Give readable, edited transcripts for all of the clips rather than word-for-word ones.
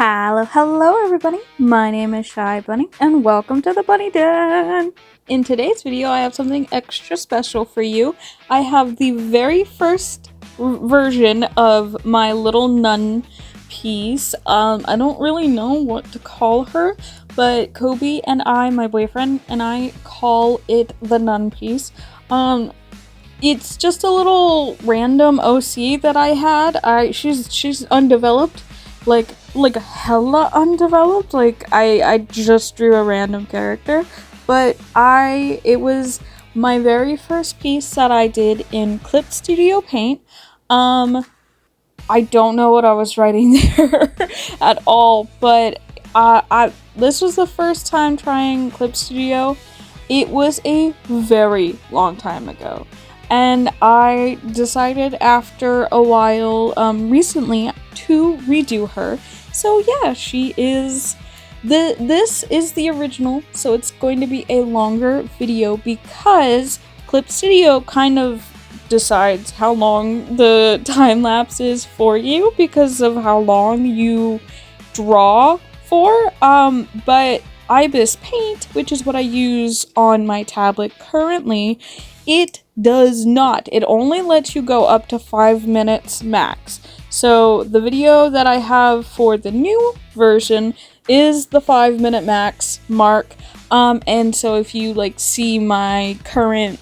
Hello everybody, my name is Shy Bunny and welcome to the Bunny Den! In today's video I have something extra special for you. I have the very first version of my little nun piece. I don't really know what to call her, but Kobe and I, my boyfriend, and I call it the nun piece. It's just a little random OC that I had. She's undeveloped. Like hella undeveloped. I just drew a random character, but it was my very first piece that I did in Clip Studio Paint. I don't know what I was writing there at all, but this was the first time trying Clip Studio. It was a very long time ago. And I decided after a while, recently, to redo her. So yeah, this is the original, so it's going to be a longer video because Clip Studio kind of decides how long the time lapse is for you because of how long you draw for. But Ibis Paint, which is what I use on my tablet currently, it does not. It only lets you go up to 5 minutes max. So the video that I have for the new version is the 5-minute max mark. And so if you see my current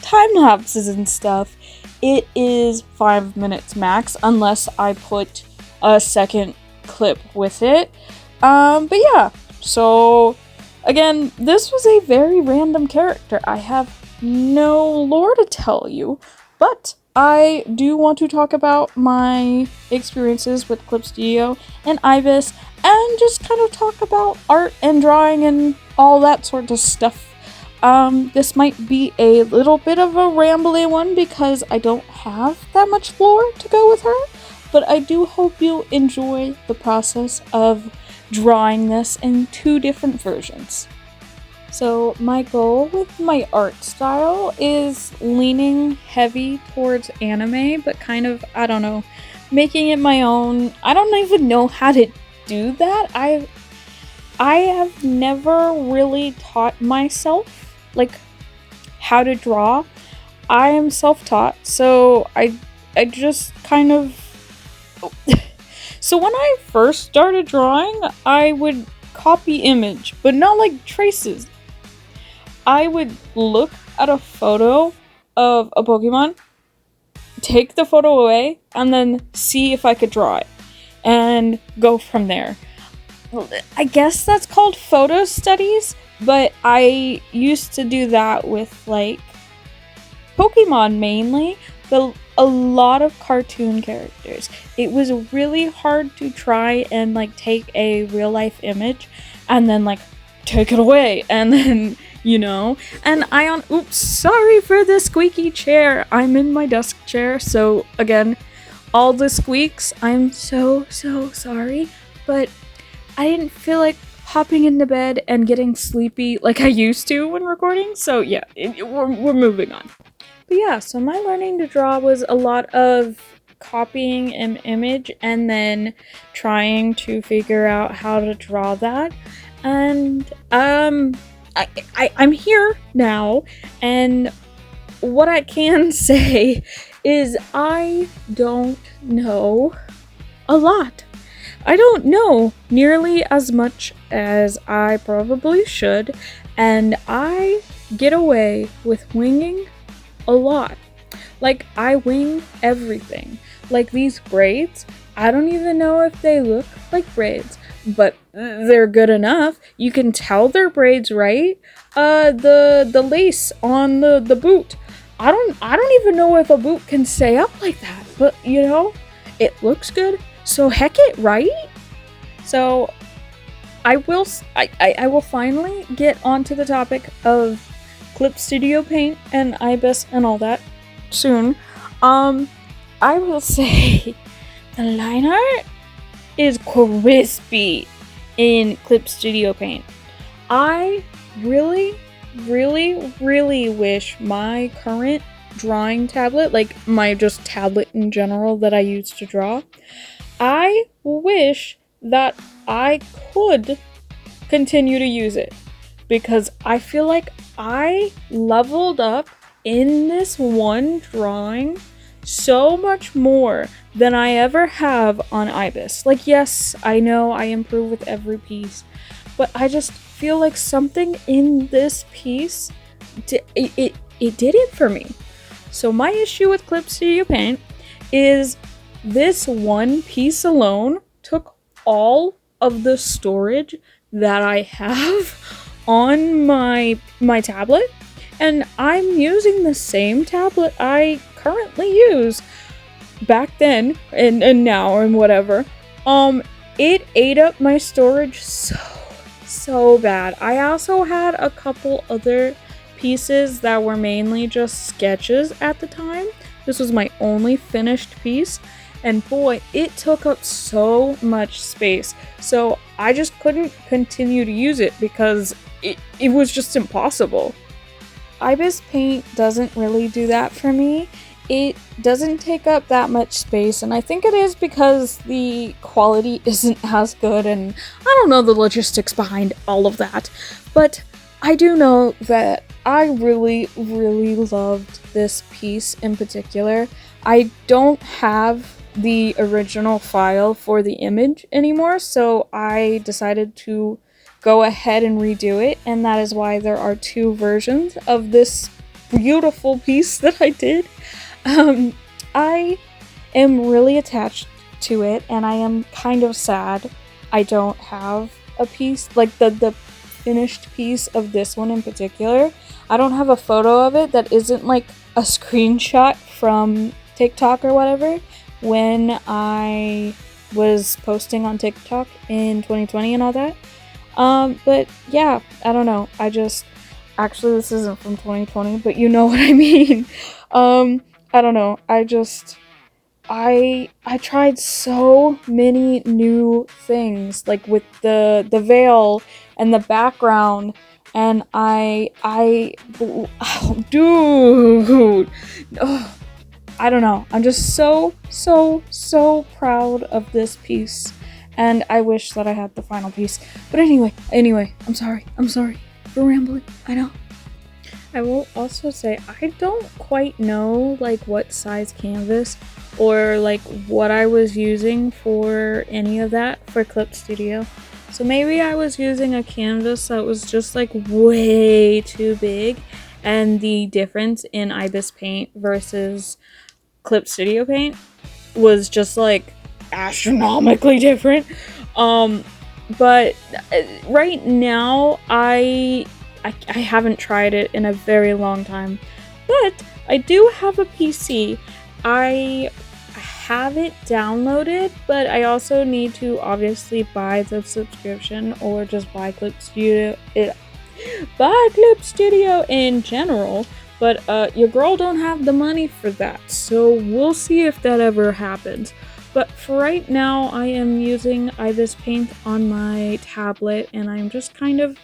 time lapses and stuff, it is 5 minutes max unless I put a second clip with it. But yeah, so again, this was a very random character. I have no lore to tell you, but I do want to talk about my experiences with Clip Studio and Ibis and just kind of talk about art and drawing and all that sort of stuff. This might be a little bit of a rambly one because I don't have that much lore to go with her, but I do hope you enjoy the process of drawing this in 2 different versions. So my goal with my art style is leaning heavy towards anime, but kind of, I don't know, making it my own. I don't even know how to do that. I have never really taught myself how to draw. I am self-taught, so I just kind of So when I first started drawing, I would copy image, but not traces. I would look at a photo of a Pokemon, take the photo away, and then see if I could draw it, and go from there. I guess that's called photo studies, but I used to do that with, Pokemon mainly, but a lot of cartoon characters. It was really hard to try and, take a real-life image, and then, take it away, and then... and oops, sorry for the squeaky chair. I'm in my desk chair, so again, all the squeaks, I'm so sorry, but I didn't feel like hopping into bed and getting sleepy like I used to when recording, so yeah, we're moving on. But yeah, so my learning to draw was a lot of copying an image and then trying to figure out how to draw that, and I'm here now, and what I can say is I don't know a lot. I don't know nearly as much as I probably should, and I get away with winging a lot. I wing everything. These braids, I don't even know if they look like braids, but they're good enough. You can tell they're braids, right? The lace on the boot. I don't even know if a boot can stay up like that, but it looks good. So heck it, right? So I will finally get onto the topic of Clip Studio Paint and Ibis and all that soon. I will say the line art is crispy in Clip Studio Paint. I really wish my current drawing tablet, my just tablet in general that I use to draw, I wish that I could continue to use it because I feel like I leveled up in this one drawing so much more than I ever have on Ibis. Like, yes, I know I improve with every piece, but I just feel like something in this piece, it did it for me. So my issue with Clip Studio Paint is this one piece alone took all of the storage that I have on my tablet, and I'm using the same tablet I currently use back then and now and whatever. It ate up my storage so bad. I also had a couple other pieces that were mainly just sketches at the time. This was my only finished piece, and boy, it took up so much space. So I just couldn't continue to use it because it was just impossible. Ibis Paint doesn't really do that for me. It doesn't take up that much space, and I think it is because the quality isn't as good, and I don't know the logistics behind all of that. But I do know that I really, really loved this piece in particular. I don't have the original file for the image anymore, so I decided to go ahead and redo it, and that is why there are two versions of this beautiful piece that I did. I am really attached to it, and I am kind of sad I don't have a piece, like the finished piece of this one in particular. I don't have a photo of it that isn't like a screenshot from TikTok or whatever when I was posting on TikTok in 2020 and all that. But yeah, I don't know. Actually, this isn't from 2020, but you know what I mean. I don't know. I tried so many new things, like with the veil and the background, and oh, dude, oh, I don't know. I'm just so proud of this piece, and I wish that I had the final piece. But anyway, I'm sorry for rambling. I know. I will also say I don't quite know like what size canvas or like what I was using for any of that for Clip Studio. So maybe I was using a canvas that was just like way too big, and the difference in Ibis Paint versus Clip Studio Paint was just like astronomically different. But right now I haven't tried it in a very long time, but I do have a PC. I have it downloaded, but I also need to obviously buy the subscription or just buy Clip Studio in general. But your girl don't have the money for that, so we'll see if that ever happens. But for right now, I am using Ibis Paint on my tablet, and I'm just kind of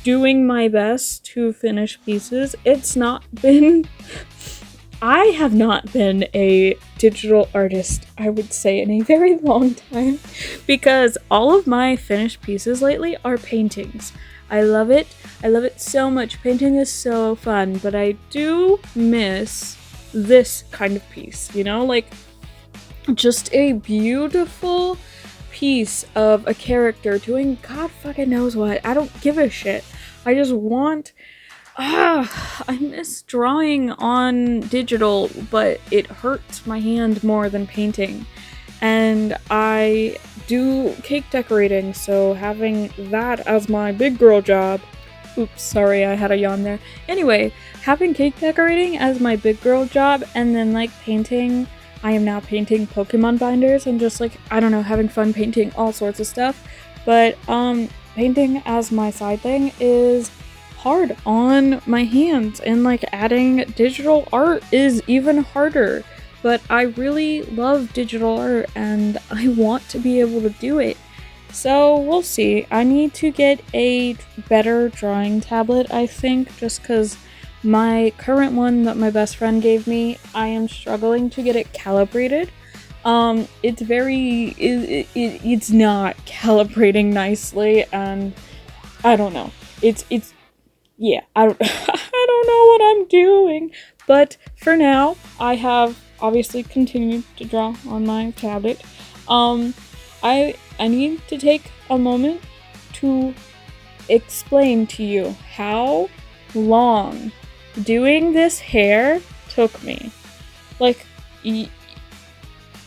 doing my best to finish pieces. I have not been a digital artist, I would say, in a very long time, because all of my finished pieces lately are paintings. I love it so much. Painting is so fun, but I do miss this kind of piece, you know, like just a beautiful piece of a character doing God fucking knows what. I don't give a shit. I just want I miss drawing on digital, but it hurts my hand more than painting. And I do cake decorating, so having that as my big girl job. Oops, sorry, I had a yawn there. Anyway, having cake decorating as my big girl job, and then like painting, I am now painting Pokemon binders and just like, I don't know, having fun painting all sorts of stuff. But painting as my side thing is hard on my hands, and like adding digital art is even harder. But I really love digital art and I want to be able to do it. So we'll see. I need to get a better drawing tablet, I think, just because my current one that my best friend gave me, I am struggling to get it calibrated. It's not calibrating nicely, and I don't know. Yeah, I don't, I don't know what I'm doing. But for now, I have obviously continued to draw on my tablet. I need to take a moment to explain to you how long doing this hair took me. Like,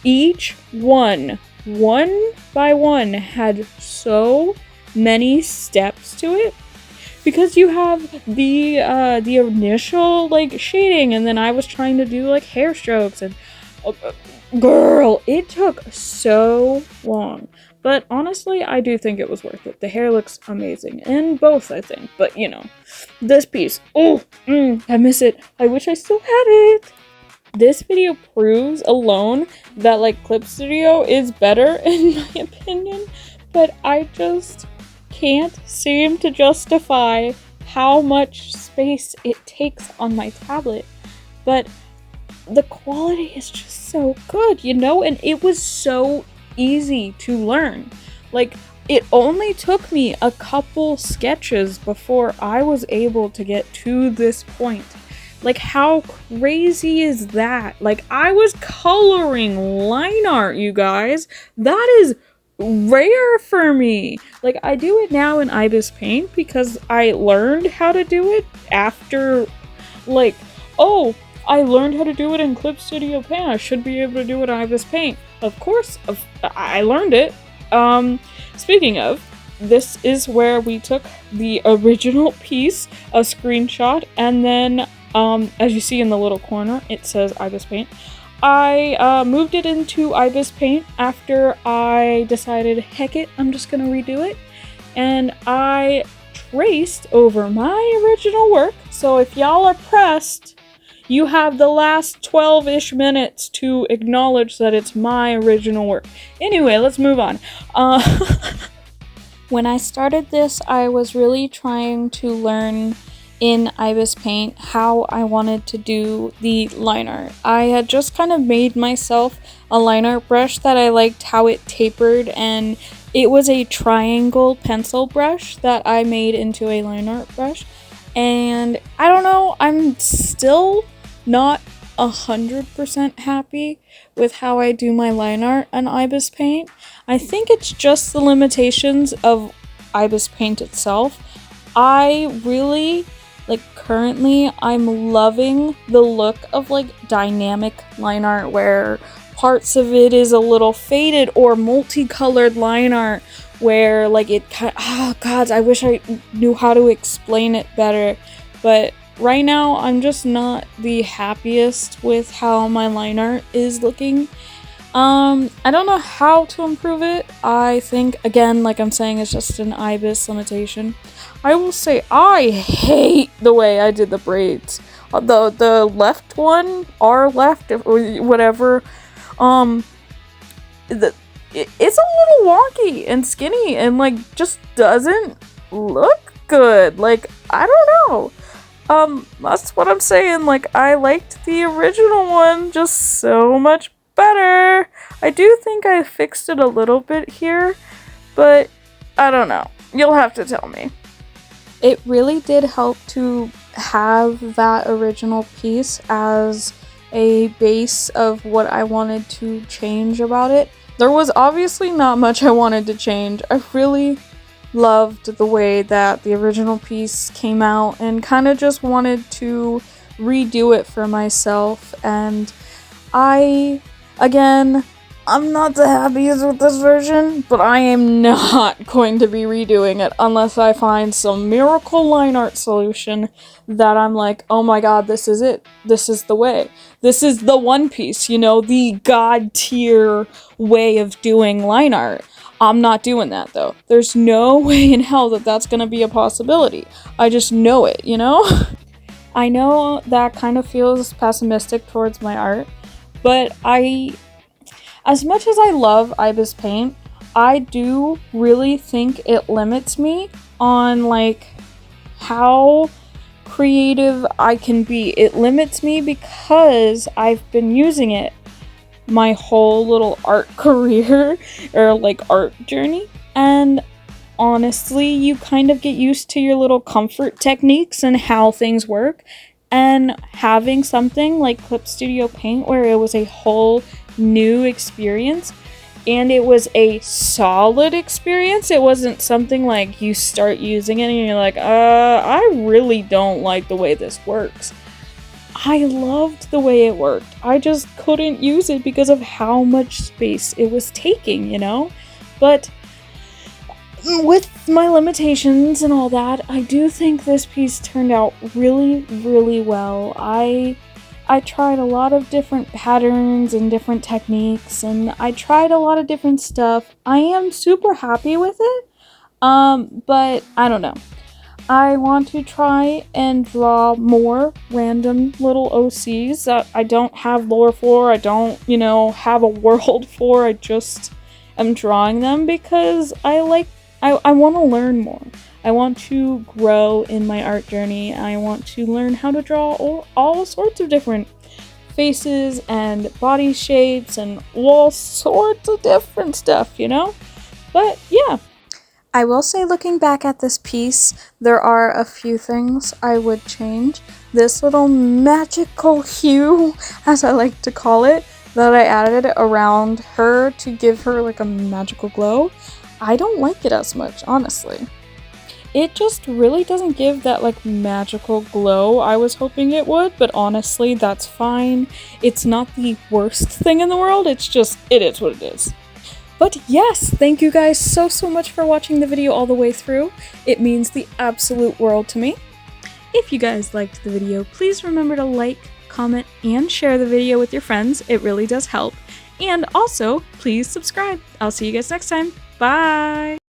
each one by one, had so many steps to it. Because you have the initial, like, shading, and then I was trying to do, like, hair strokes, and girl, it took so long. But honestly, I do think it was worth it. The hair looks amazing in both, I think. But, you know, this piece, I miss it. I wish I still had it. This video proves alone that, like, Clip Studio is better, in my opinion. But I just can't seem to justify how much space it takes on my tablet. But the quality is just so good, you know? And it was so easy to learn. Like, it only took me a couple sketches before I was able to get to this point. Like, how crazy is that? Like, I was coloring line art, you guys. That is rare for me. Like, I do it now in Ibis Paint because I learned how to do it after, like, oh, I learned how to do it in Clip Studio Paint. I should be able to do it in Ibis Paint. Of course, I learned it. Speaking of, this is where we took the original piece, a screenshot, and then, as you see in the little corner, it says Ibis Paint. I moved it into Ibis Paint after I decided, heck it, I'm just gonna redo it. And I traced over my original work, so if y'all are pressed, you have the last 12-ish minutes to acknowledge that it's my original work. Anyway, let's move on. When I started this, I was really trying to learn in Ibis Paint how I wanted to do the line art. I had just kind of made myself a line art brush that I liked how it tapered, and it was a triangle pencil brush that I made into a line art brush. And I don't know, I'm still not 100% happy with how I do my line art on Ibis Paint. I think it's just the limitations of Ibis Paint itself. I really, like, currently I'm loving the look of, like, dynamic line art where parts of it is a little faded, or multicolored line art where, like, it kind of, oh god, I wish I knew how to explain it better. But right now, I'm just not the happiest with how my line art is looking. I don't know how to improve it. I think, again, like I'm saying, it's just an Ibis limitation. I will say I hate the way I did the braids. The left one, our left, or whatever, it's a little wonky and skinny and, like, just doesn't look good. Like, I don't know. That's what I'm saying. Like, I liked the original one just so much better. I do think I fixed it a little bit here, but I don't know. You'll have to tell me. It really did help to have that original piece as a base of what I wanted to change about it. There was obviously not much I wanted to change. I really loved the way that the original piece came out and kind of just wanted to redo it for myself. And I'm not the happiest with this version, but I am not going to be redoing it unless I find some miracle line art solution that I'm like, oh my god, this is it. This is the way. This is the One Piece, you know, the god tier way of doing line art. I'm not doing that, though. There's no way in hell that that's gonna be a possibility. I just know it, you know? I know that kind of feels pessimistic towards my art, but as much as I love Ibis Paint, I do really think it limits me on, like, how creative I can be. It limits me because I've been using it my whole little art career or like art journey. And honestly, you kind of get used to your little comfort techniques and how things work. And having something like Clip Studio Paint where it was a whole new experience and it was a solid experience. It wasn't something like you start using it and you're like, I really don't like the way this works. I loved the way it worked. I just couldn't use it because of how much space it was taking, you know? But with my limitations and all that, I do think this piece turned out really, really well. I tried a lot of different patterns and different techniques, and I tried a lot of different stuff. I am super happy with it, but I don't know. I want to try and draw more random little OCs that I don't have lore for, I don't, have a world for, I just am drawing them because I want to learn more. I want to grow in my art journey. I want to learn how to draw all sorts of different faces and body shapes and all sorts of different stuff, But yeah. I will say, looking back at this piece, there are a few things I would change. This little magical hue, as I like to call it, that I added around her to give her like a magical glow, I don't like it as much, honestly. It just really doesn't give that like magical glow I was hoping it would, but honestly, that's fine. It's not the worst thing in the world, it is what it is. But yes, thank you guys so much for watching the video all the way through. It means the absolute world to me. If you guys liked the video, please remember to like, comment, and share the video with your friends. It really does help. And also, please subscribe. I'll see you guys next time. Bye!